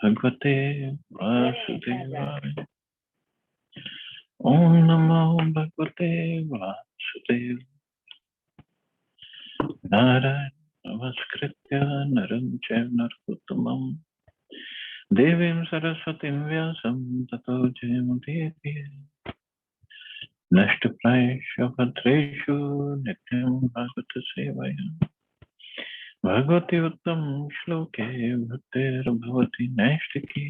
भगवते वासुदेवाय। ओम नमो भगवते वासुदेव। नारायण नमस्कृत्य नरं चैव नरोत्तमं देवीं सरस्वतीं व्यासं ततो जयमुदीरये। नष्टप्रायेषु भद्रेषु नित्यं भागवत सेवया भगवति उत्तम श्लोके भक्तिर्भवति नैष्टिकी।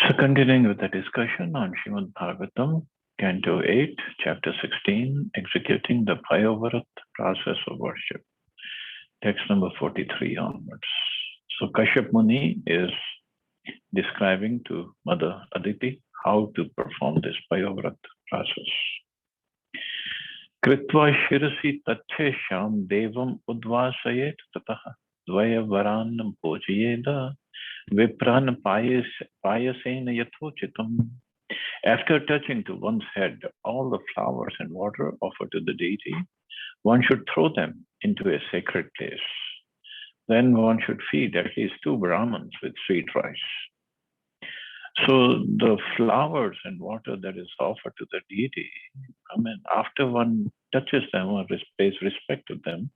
So continuing with the discussion on Srimad Bhagavatam, Canto 8, Chapter 16, Executing the Payavarat Process of Worship, text number 43 onwards. So Kashyap Muni is describing to Mother Aditi how to perform this Payavarat process. Kritva shirasi tatchesham devam udvasayet tataha dvaya varanam pojayeda Vipran payasena yathochitam. After touching to one's head all the flowers and water offered to the deity, one should throw them into a sacred place. Then one should feed at least 2 Brahmins with sweet rice. So the flowers and water that is offered to the deity, after one touches them or pays respect to them,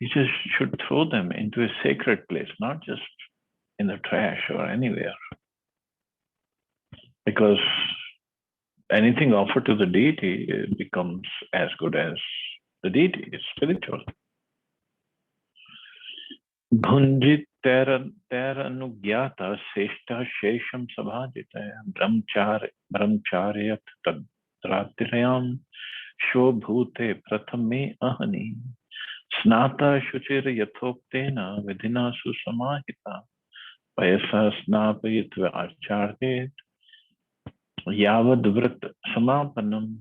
you just should throw them into a sacred place, not just in the trash or anywhere. Because anything offered to the deity becomes as good as the deity. It's spiritual. Bhunjit teranugyata seshta shesham sabhajita brahmcharyat tadratirayam shobhute prathame ahani snata shuchir yathoktena vidhina susamahita payasa snapayitva acharhet Yavad Vrit Samapanam.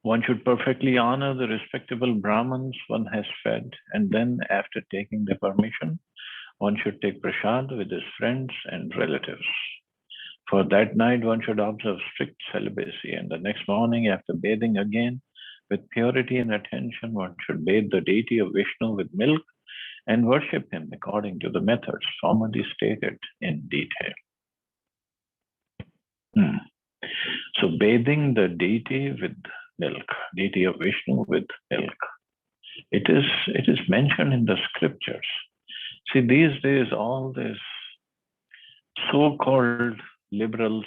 One should perfectly honor the respectable Brahmins one has fed, and then, after taking their permission, one should take prasad with his friends and relatives. For that night, one should observe strict celibacy, and the next morning, after bathing again with purity and attention, one should bathe the deity of Vishnu with milk and worship him according to the methods formerly stated in detail. So bathing the deity with milk, deity of Vishnu with milk. It is mentioned in the scriptures. See, these days all these so-called liberals,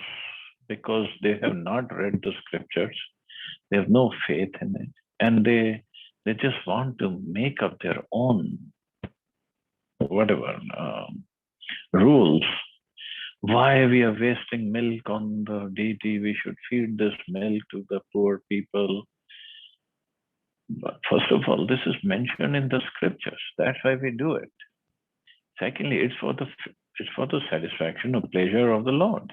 because they have not read the scriptures, they have no faith in it, and they just want to make up their own rules. Why we are wasting milk on the deity? We should feed this milk to the poor people. But first of all, this is mentioned in the scriptures. That's why we do it. Secondly, it's for the satisfaction or pleasure of the Lord.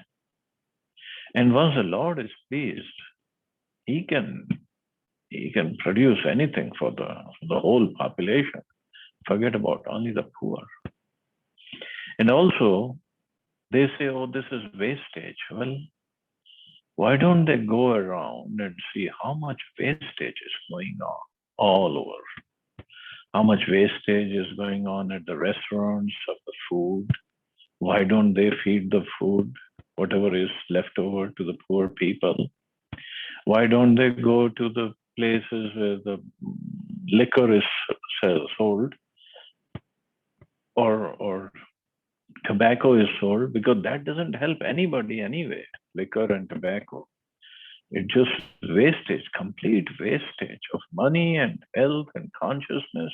And once the Lord is pleased, He can produce anything for the whole population. Forget about only the poor. And also, they say, oh, this is wastage. Well, why don't they go around and see how much wastage is going on all over? How much wastage is going on at the restaurants of the food? Why don't they feed the food, whatever is left over, to the poor people? Why don't they go to the places where the liquor is sold or tobacco is sold? Because that doesn't help anybody anyway, liquor and tobacco. It's just wastage, complete wastage of money and health and consciousness,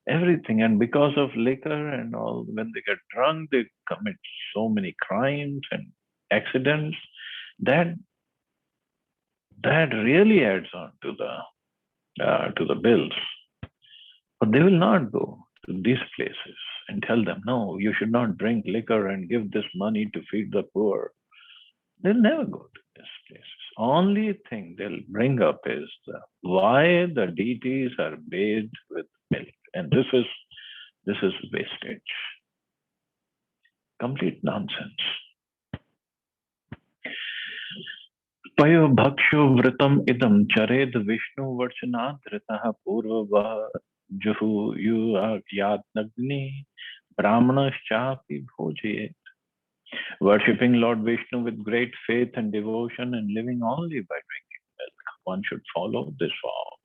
everything. And because of liquor and all, when they get drunk, they commit so many crimes and accidents. That really adds on to the bills. But they will not go to these places and tell them, no, you should not drink liquor and give this money to feed the poor. They'll never go to these places. Only thing they'll bring up is why the deities are bathed with milk. And this is wastage. Complete nonsense. Payo bhaksho vritam idam chared Vishnu varchanadritaha purva Juhu Yadnagni Brahmanaschapi Bhojayet. Worshipping Lord Vishnu with great faith and devotion and living only by drinking milk. One should follow this vow.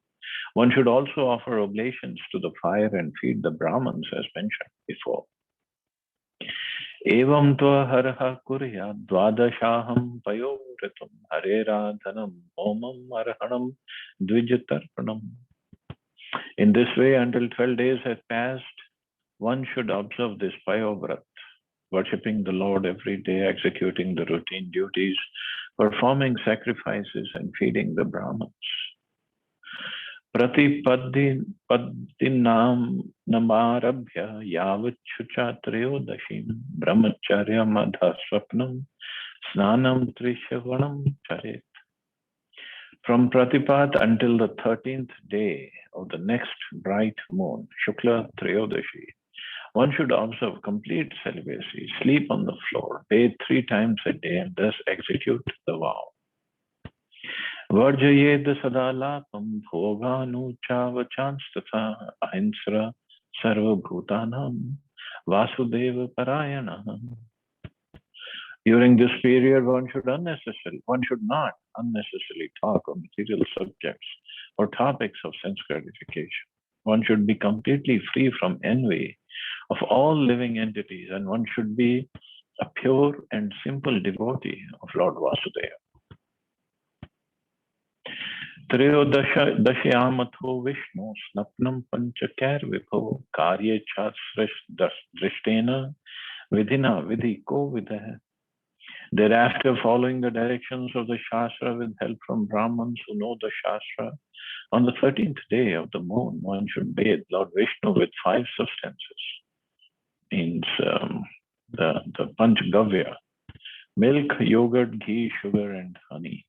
One should also offer oblations to the fire and feed the Brahmins as mentioned before. Evam tva haraha kurya dvadashaham payovritam hareradhanam omam arhanam dvijatarpanam. In this way, until 12 days have passed, one should observe this Payovrat, worshipping the Lord every day, executing the routine duties, performing sacrifices, and feeding the Brahmins. Pratipaddinam namarabhya yavat trayodashim brahmacharya madha swapnam snanam trishavanam charet. From Pratipad until the 13th day of the next bright moon, Shukla Trayodashi, one should observe complete celibacy, sleep on the floor, bathe 3 times a day, and thus execute the vow. Varjayed sadalapam bhoganu chavachanstata ahinsra sarva bhutanam vasudeva parayana. During this period, one should not unnecessarily talk on material subjects or topics of sense gratification. One should be completely free from envy of all living entities, and one should be a pure and simple devotee of Lord Vasudeva. Trayodashyamatho Vishnu snapnam panchakar vibho karye drishtena vidhina vidhi ko vidha. Thereafter, following the directions of the Shastra with help from Brahmins who know the Shastra, on the 13th day of the moon, one should bathe Lord Vishnu with 5 substances. Means the Panchgavya, milk, yogurt, ghee, sugar, and honey.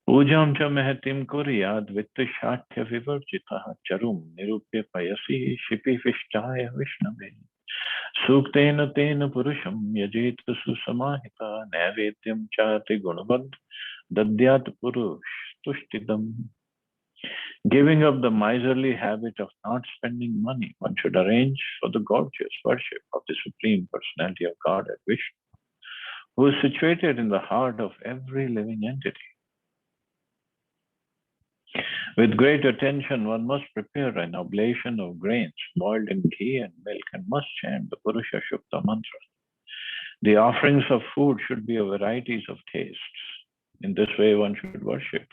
Pujam cha mehatim kuryad vittashatya vivarjitaha charum nirupya payasi shipi vishtaya vishnave. Suktena tena purusham yajeta susamahita naivedyam chati gunavad dadyat purush tushtidam. Giving up the miserly habit of not spending money, one should arrange for the gorgeous worship of the Supreme Personality of Godhead Vishnu, who is situated in the heart of every living entity. With great attention, one must prepare an oblation of grains boiled in ghee and milk and must chant the Purusha Shukta mantra. The offerings of food should be of varieties of tastes. In this way, one should worship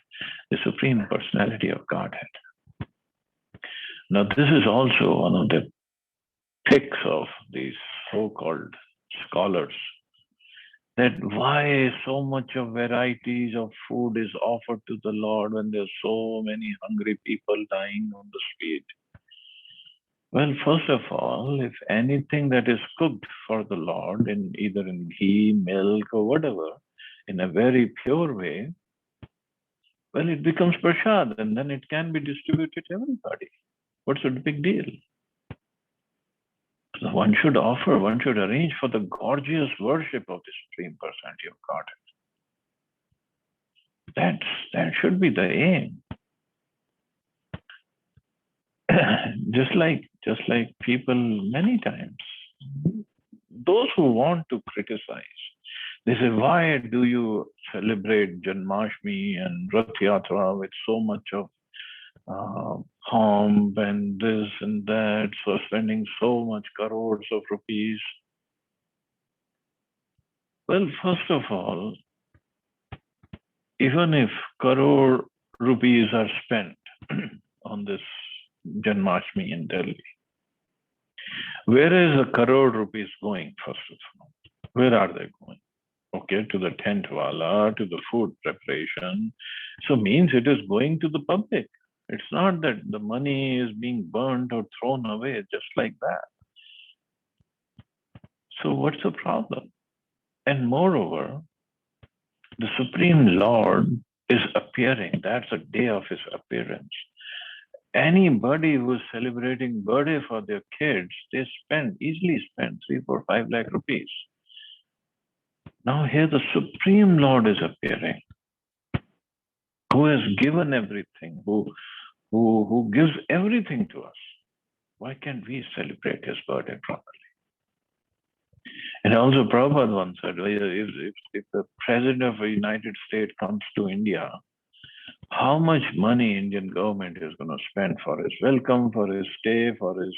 the Supreme Personality of Godhead. Now, this is also one of the picks of these so-called scholars, that why so much of varieties of food is offered to the Lord when there's so many hungry people dying on the street. Well, first of all, if anything that is cooked for the Lord, either in ghee, milk, or whatever, in a very pure way, well, it becomes prasad, and then it can be distributed to everybody. What's the big deal? So one should arrange for the gorgeous worship of the Supreme Personality of Godhead. That should be the aim. just like people many times, those who want to criticize, they say, why do you celebrate Janmashtami and Rath Yatra with so much of pomp and this and that, so spending so much crores of rupees? Well, first of all, even if crore rupees are spent on this Janmashtami in Delhi, where is the crore rupees going, first of all? Where are they going? Okay, to the tent wala, to the food preparation. So means it is going to the public. It's not that the money is being burnt or thrown away just like that. So what's the problem? And moreover, the Supreme Lord is appearing. That's the day of his appearance. Anybody who's celebrating birthday for their kids, they easily spend 3, 4, 5 lakh rupees. Now here the Supreme Lord is appearing, who has given everything, who who gives everything to us. Why can't we celebrate his birthday properly? And also Prabhupada once said, if the President of the United States comes to India, how much money Indian government is going to spend for his welcome, for his stay, for his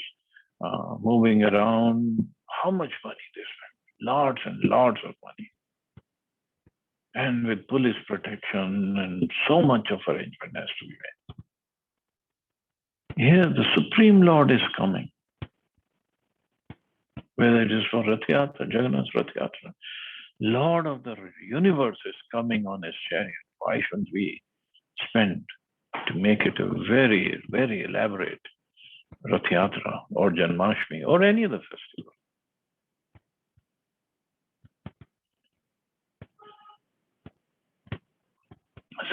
moving around? How much money they spend? Lots and lots of money. And with police protection and so much of arrangement has to be made. Here the Supreme Lord is coming. Whether it is for Rath Yatra, Jagannath Rath Yatra, Lord of the universe is coming on his chariot. Why shouldn't we spend to make it a very, very elaborate Rath Yatra or Janmashtami or any other festival?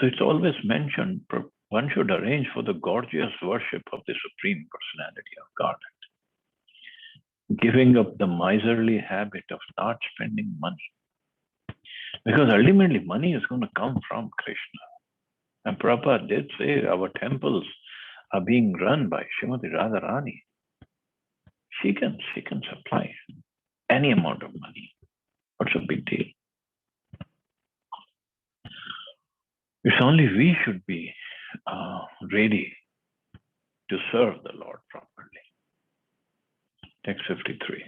So it's always mentioned, one should arrange for the gorgeous worship of the Supreme Personality of Godhead. Giving up the miserly habit of not spending money. Because ultimately money is going to come from Krishna. And Prabhupada did say our temples are being run by Srimati Radharani. She can supply any amount of money. What's a big deal? It's only we should be ready to serve the Lord properly. Text 53.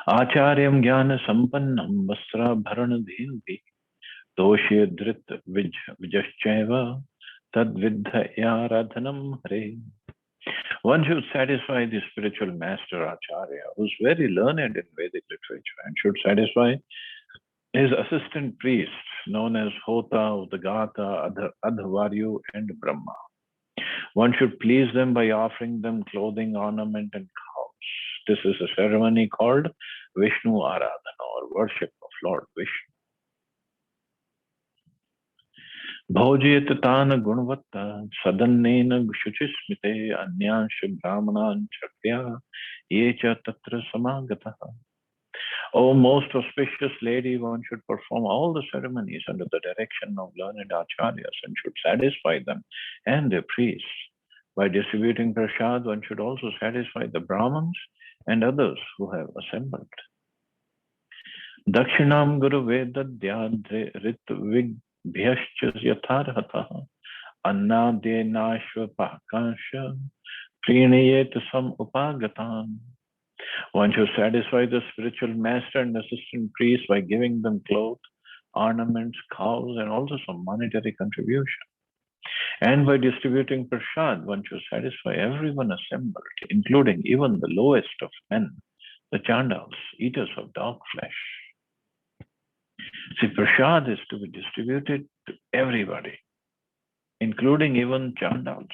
Acharyam jnana sampannam vasra bharana dhevi doshe dhrit vijaschaiva tad vidhya radhanam hare. One should satisfy the spiritual master Acharya, who's very learned in Vedic literature, and should satisfy his assistant priests, known as Hota, Udagata, Adhvaryu, and Brahma. One should please them by offering them clothing, ornament, and cows. This is a ceremony called Vishnu Aradhana, or worship of Lord Vishnu. Bhojyet tana gunvatta sadannena shuchismite anyansha brahmanan chakya yecha tatra samagata. O most auspicious lady, one should perform all the ceremonies under the direction of learned acharyas and should satisfy them and their priests. By distributing prasad, one should also satisfy the Brahmins and others who have assembled. Dakshinam guru vedadyadre ritvibhyascha yatharhatah annadenashva pakansha prinayet sam upagatan. One should satisfy the spiritual master and assistant priest by giving them clothes, ornaments, cows, and also some monetary contribution. And by distributing prasad, one should satisfy everyone assembled, including even the lowest of men, the chandals, eaters of dog flesh. See, prasad is to be distributed to everybody, including even chandals.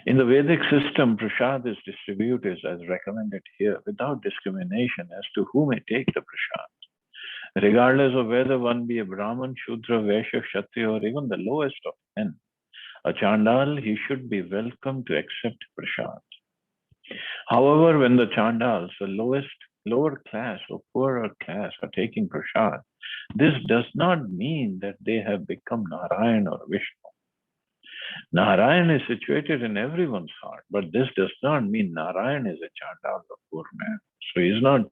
In the Vedic system, prasad is distributed as recommended here without discrimination as to who may take the prasad. Regardless of whether one be a Brahman, Shudra, Vaishya, Kshatriya, or even the lowest of men, a Chandal, he should be welcome to accept prasad. However, when the Chandals, the lower class or poorer class, are taking prasad, this does not mean that they have become Narayan or Vishnu. Narayan is situated in everyone's heart, but this does not mean Narayan is a Chandal, the poor man. So he's not,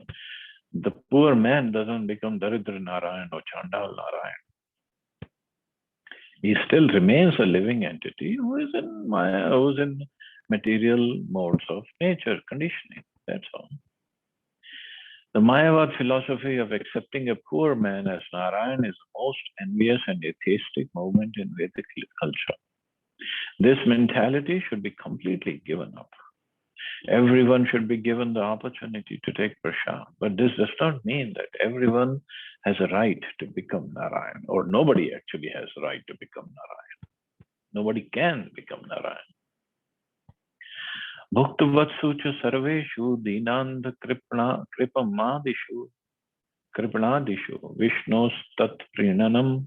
the poor man doesn't become Daridra Narayan or Chandal Narayan. He still remains a living entity who is in Maya, who is in material modes of nature, conditioning. That's all. The Mayavad philosophy of accepting a poor man as Narayan is the most envious and atheistic movement in Vedic culture. This mentality should be completely given up. Everyone should be given the opportunity to take prasad, but this does not mean that everyone has a right to become Narayan, or nobody actually has a right to become Narayan. Nobody can become Narayan. Bhuktavatsu cha sarveshu dinanda kripamadishu Vishnos tat prinanam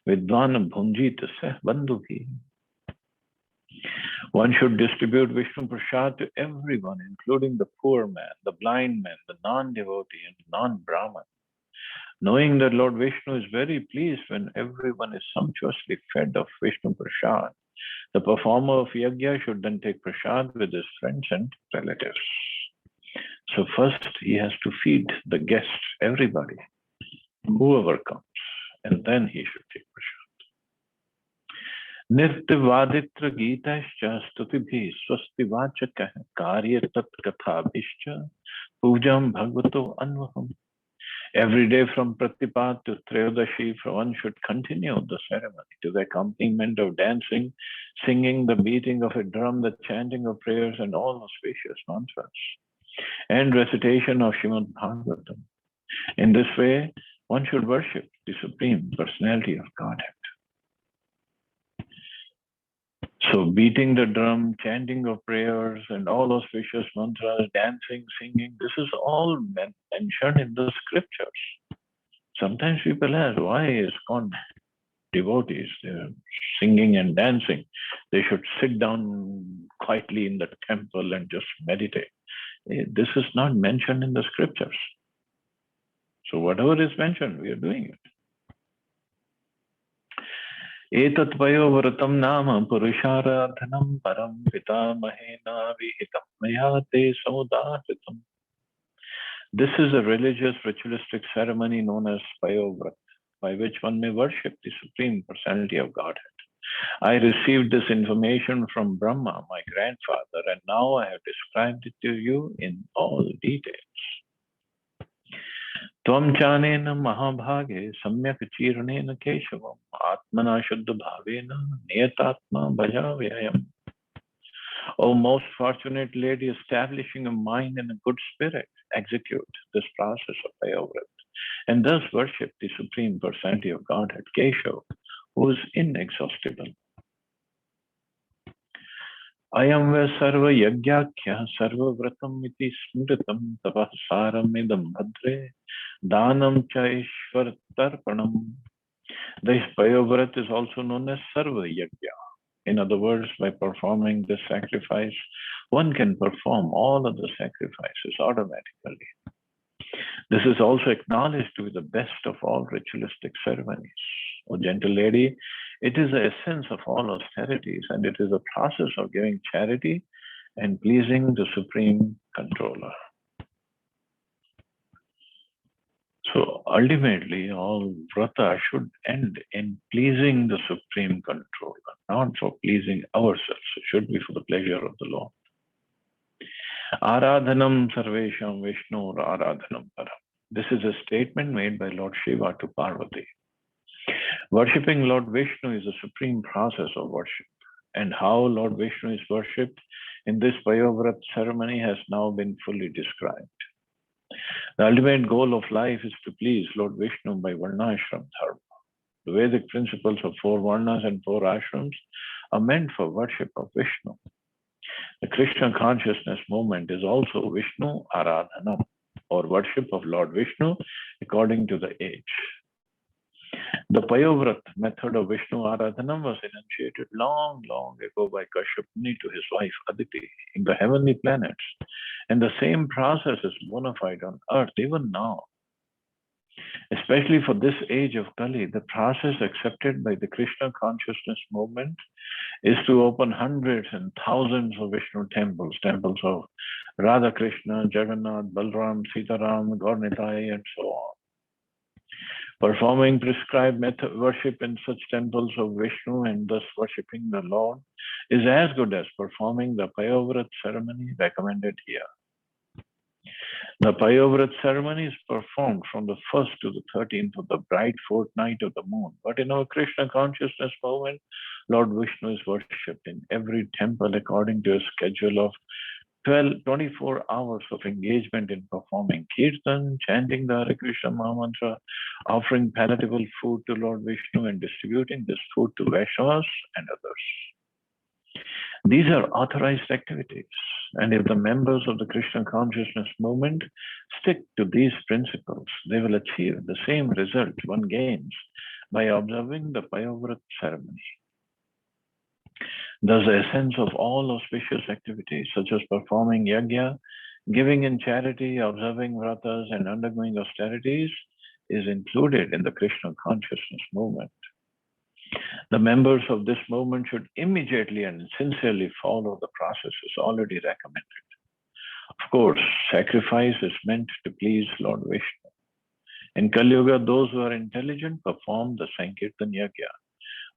vidvan bhunjita seh bandhuki. One should distribute Vishnu Prasad to everyone, including the poor man, the blind man, the non-devotee, and non-Brahman. knowing that Lord Vishnu is very pleased when everyone is sumptuously fed of Vishnu Prasad. The performer of yajna should then take prasad with his friends and relatives. So first he has to feed the guests, everybody, whoever comes, and then he should take prasad. Nirtivaditra Gitascha Stutibhi Swastivachaka Karya Tat Kathabhischa Pujam Bhagavato Anvaham. Every day from Pratipad to Trayodashi, one should continue the ceremony to the accompaniment of dancing, singing, the beating of a drum, the chanting of prayers, and all auspicious mantras, and recitation of Srimad Bhagavatam. In this way, one should worship the Supreme Personality of Godhead. So beating the drum, chanting of prayers, and all auspicious mantras, dancing, singing, this is all mentioned in the scriptures. Sometimes people ask, why is ISKCON devotees, they're singing and dancing? They should sit down quietly in the temple and just meditate. This is not mentioned in the scriptures. So whatever is mentioned, we are doing it. Etat vayovratam nama purusharadhanam param pitamahena vihitam mayate samudahritam. This is a religious ritualistic ceremony known as Payovrat, by which one may worship the Supreme Personality of Godhead. I received this information from Brahma, my grandfather, and now I have described it to you in all details. Tvam chanena mahabhage samyak chirnena keshavam atmana shuddha bhavena niyatatma bhajavyayam. O most fortunate lady, establishing a mind and a good spirit, execute this process of Payovrat, and thus worship the Supreme Personality of Godhead, Keshav, who is inexhaustible. Ayam ve sarva yajnakya sarva vratam iti smritam tapah saram idam bhadre danam cha ishvar tarpanam. This Payovrat is also known as sarva yajna. In other words, by performing this sacrifice, one can perform all other sacrifices automatically. This is also acknowledged to be the best of all ritualistic ceremonies. O gentle lady, it is the essence of all austerities, and it is a process of giving charity and pleasing the Supreme Controller. So ultimately, all vrata should end in pleasing the Supreme Controller, not for pleasing ourselves. It should be for the pleasure of the Lord. Aradhanam sarvesham Vishnu aradhanam param. This is a statement made by Lord Shiva to Parvati. Worshipping Lord Vishnu is a supreme process of worship, and how Lord Vishnu is worshipped in this Payovrat ceremony has now been fully described. The ultimate goal of life is to please Lord Vishnu by Varnashram Dharma. The Vedic principles of 4 Varnas and 4 Ashrams are meant for worship of Vishnu. The Krishna consciousness movement is also Vishnu Aradhanam, or worship of Lord Vishnu according to the age. The Payovrat method of Vishnu Aradhanam was initiated long, long ago by Kashyap Muni to his wife Aditi in the heavenly planets, and the same process is bona fide on earth even now. Especially for this age of Kali, the process accepted by the Krishna consciousness movement is to open hundreds and thousands of Vishnu temples, temples of Radha Krishna, Jagannath, Balram, Sitaram, Gaurnitai, and so on. Performing prescribed method worship in such temples of Vishnu and thus worshipping the Lord is as good as performing the Payovrat ceremony recommended here. The Payovrat ceremony is performed from the 1st to the 13th of the bright fortnight of the moon. But in our Krishna consciousness movement, Lord Vishnu is worshipped in every temple according to a schedule of 24 hours of engagement in performing kirtan, chanting the Hare Krishna Mahamantra, offering palatable food to Lord Vishnu, and distributing this food to Vaishnavas and others. These are authorized activities, and if the members of the Krishna consciousness movement stick to these principles, they will achieve the same result one gains by observing the Payovrat ceremony. Thus, the essence of all auspicious activities, such as performing yajna, giving in charity, observing vratas, and undergoing austerities, is included in the Krishna consciousness movement. The members of this movement should immediately and sincerely follow the processes already recommended. Of course, sacrifice is meant to please Lord Vishnu. In Kali Yuga, those who are intelligent perform the Sankirtan Yajna.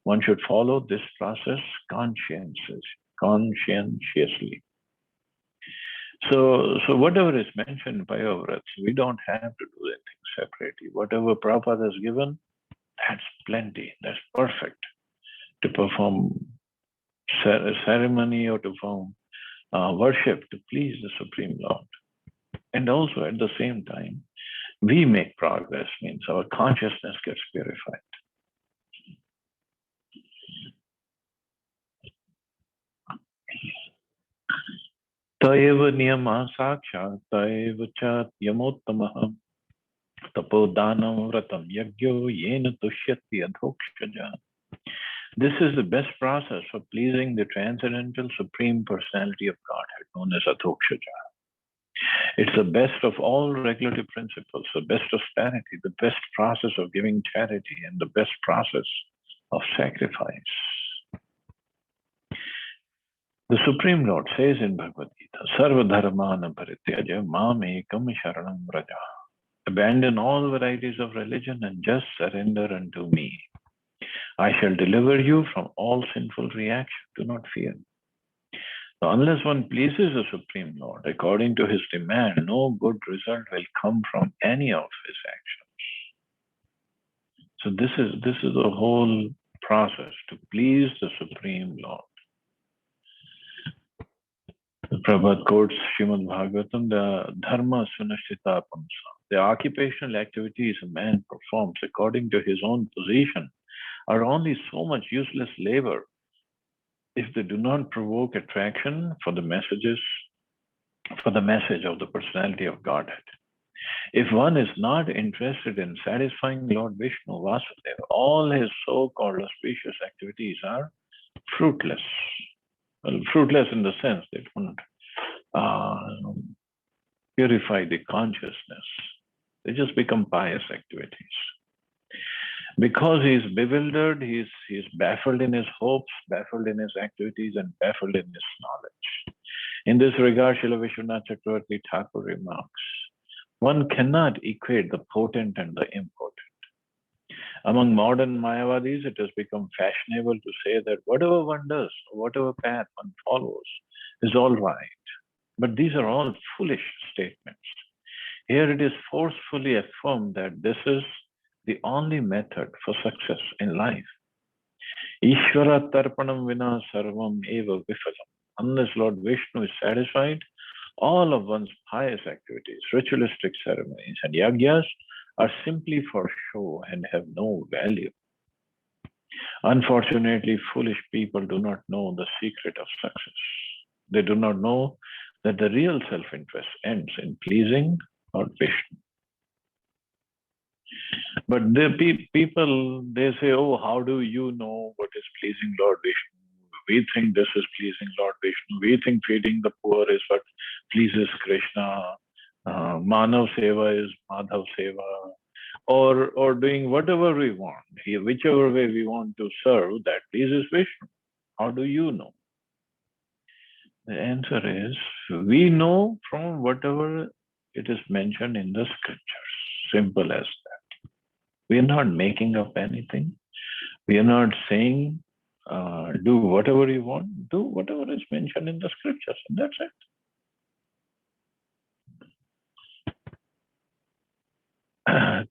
One should follow this process conscientiously. So whatever is mentioned by our Vrats, we don't have to do anything separately. Whatever Prabhupada has given, that's plenty, that's perfect to perform ceremony or to perform worship to please the Supreme Lord. And also at the same time, we make progress, means our consciousness gets purified. Taeva niyama sakshat taeva chat yamottamah tapodanam vratam yagyo yena tushyati adhokshaja. This is the best process for pleasing the transcendental Supreme Personality of Godhead, known as Adhokshaja. It's the best of all regulative principles, the best austerity, the best process of giving charity, and the best process of sacrifice. The Supreme Lord says in Bhagavad Gita, Sarva dharmana parityaja mam ekam sharanam vraja. Abandon all varieties of religion and just surrender unto me. I shall deliver you from all sinful reaction. Do not fear. So unless one pleases the Supreme Lord according to his demand, no good result will come from any of his actions. So this is the whole process to please the Supreme Lord. The Prabhupada quotes Srimad Bhagavatam, the dharma sunashita pamsa. The occupational activities a man performs according to his own position are only so much useless labor if they do not provoke attraction for the message of the personality of Godhead. If one is not interested in satisfying Lord Vishnu Vasudeva, all his so-called auspicious activities are fruitless. Well, fruitless in the sense they don't purify the consciousness. They just become pious activities. Because he is bewildered, he is baffled in his hopes, baffled in his activities, and baffled in his knowledge. In this regard, Srila Vishwanath Chakravarti Thakur remarks, one cannot equate the potent and the impotent. Among modern Mayavadis, it has become fashionable to say that whatever one does, whatever path one follows, is all right. But these are all foolish statements. Here it is forcefully affirmed that this is the only method for success in life. Ishvara tarpanam vina sarvam eva vifalam. Unless Lord Vishnu is satisfied, all of one's pious activities, ritualistic ceremonies, and yagyas are simply for show and have no value. Unfortunately, foolish people do not know the secret of success. They do not know that the real self-interest ends in pleasing Lord Vishnu. But the people, they say, oh, how do you know what is pleasing Lord Vishnu? We think this is pleasing Lord Vishnu. We think feeding the poor is what pleases Krishna. Manav Seva is Madhav Seva. Or doing whatever we want, whichever way we want to serve, that pleases Vishnu. How do you know? The answer is, we know from whatever it is mentioned in the scriptures. Simple as that. We are not making up anything. We are not saying, do whatever you want. Do whatever is mentioned in the scriptures. And that's it.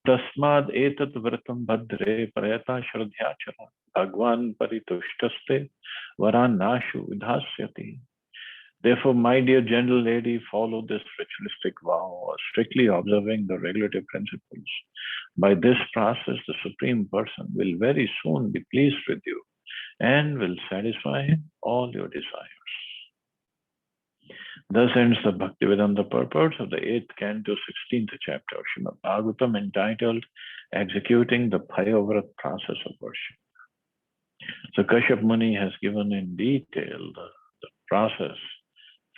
Tasmad etat vratam bhadre prayata shraddhyachara bhagwan paritushtaste varan nashu vidhasyati. Therefore, my dear gentle lady, follow this ritualistic vow, strictly observing the regulative principles. By this process, the Supreme Person will very soon be pleased with you and will satisfy all your desires. Thus ends the Bhaktivedanta purport of the 8th canto, 16th chapter of Srimad Bhagavatam, entitled Executing the Payavrat Process of Worship. So Kashyap Muni has given in detail the process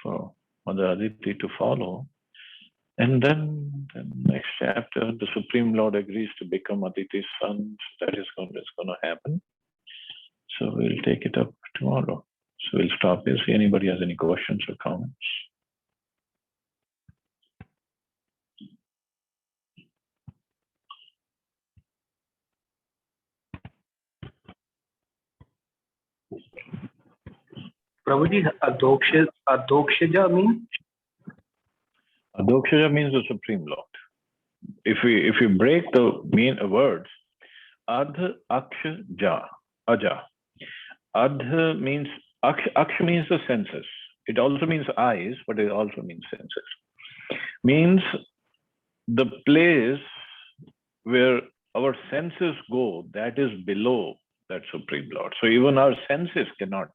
for Mother Aditi to follow. And then the next chapter, the Supreme Lord agrees to become Aditi's son. So that is going to happen. So we'll take it up tomorrow. So we'll stop here. See anybody has any questions or comments. Prabhuji, Adhokshaja means? Adhokshaja means the Supreme Lord. If we break the main words, Adh, Aksha, Ja, Aja. Adh means, Aksha means the senses. It also means eyes, but it also means senses. Means the place where our senses go, that is below that Supreme Lord. So even our senses cannot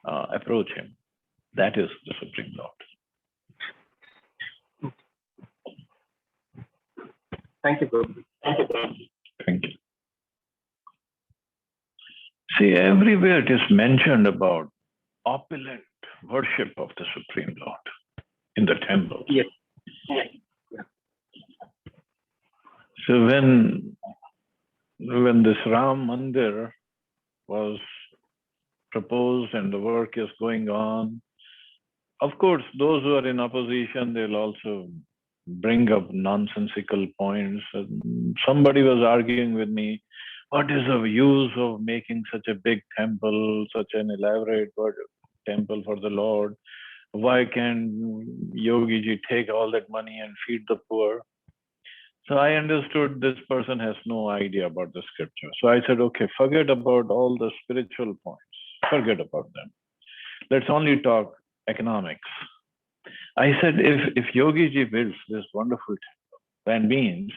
approach him. That is the Supreme Lord. Thank you, Prabhuji. Thank you. See, everywhere it is mentioned about opulent worship of the Supreme Lord in the temple. Yes. So when this Ram Mandir was proposed and the work is going on, of course, those who are in opposition, they'll also bring up nonsensical points. Somebody was arguing with me, what is the use of making such a big temple, such an elaborate temple for the Lord? Why can't Yogi Ji take all that money and feed the poor? So I understood this person has no idea about the scripture. So I said, okay, forget about all the spiritual points. Forget about them. Let's only talk economics. I said, if Yogi Ji builds this wonderful temple, that means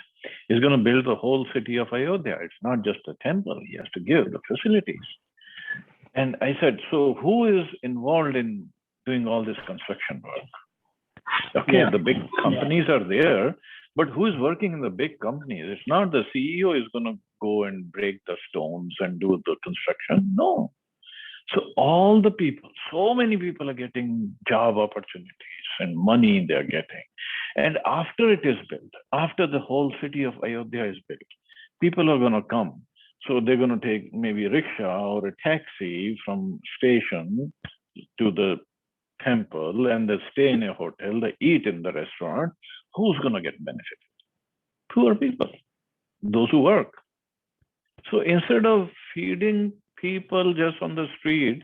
he's going to build the whole city of Ayodhya. It's not just a temple. He has to give the facilities. And I said, so who is involved in doing all this construction work? Okay, the big companies are there, but who is working in the big companies? It's not the CEO is going to go and break the stones and do the construction. No. So all the people, so many people are getting job opportunities and money they're getting. And after it is built, after the whole city of Ayodhya is built, people are going to come. So they're going to take maybe a rickshaw or a taxi from station to the temple and they stay in a hotel, they eat in the restaurant. Who's going to get benefited? Poor people, those who work. So instead of feeding people just on the street,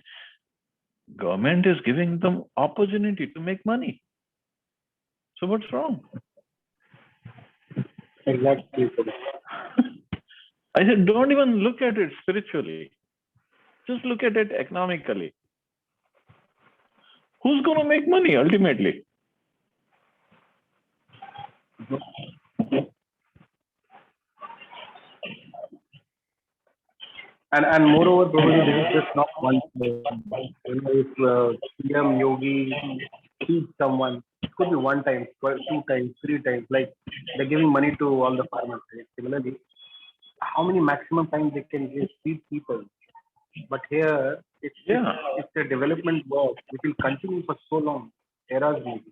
government is giving them opportunity to make money. So what's wrong? Exactly. I said, don't even look at it spiritually. Just look at it economically. Who's going to make money ultimately? And moreover, Prabhuji, this is just not one time. If PM Yogi feeds someone, it could be one time, 2 times, 3 times. Like they're giving money to all the farmers. Right? Similarly, how many maximum times they can just feed people? But here, it's a development work which will continue for so long. Eras maybe.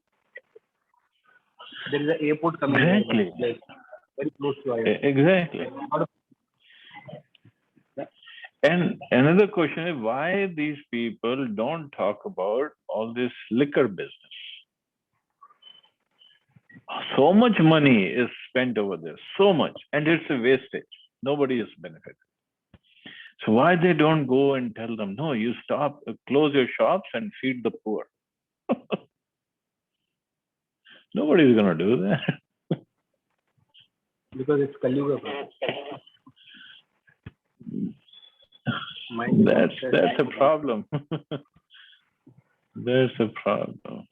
There is an airport coming Exactly. there, like, very close to Ayodhya. Exactly. And another question is why these people don't talk about all this liquor business. So much money is spent over there, so much, and it's a wastage. Nobody is benefited. So why they don't go and tell them, no, you stop, close your shops and feed the poor. Nobody's going to do that. Because it's Kali Yuga. That's a problem. There's a problem.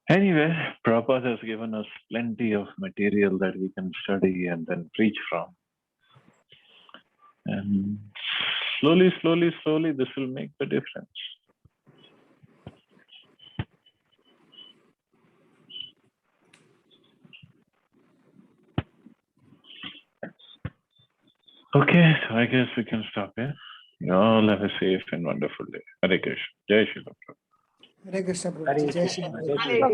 Anyway, Prabhupada has given us plenty of material that we can study and then preach from. And slowly, this will make the difference. Okay, so I guess we can stop here. You all have a safe and wonderful day. Hare Krishna. Jai Shri Ram. Hare Krishna, Prabhuji. Hare Jai Shri Krishna. Ram. Jai Shri Ram.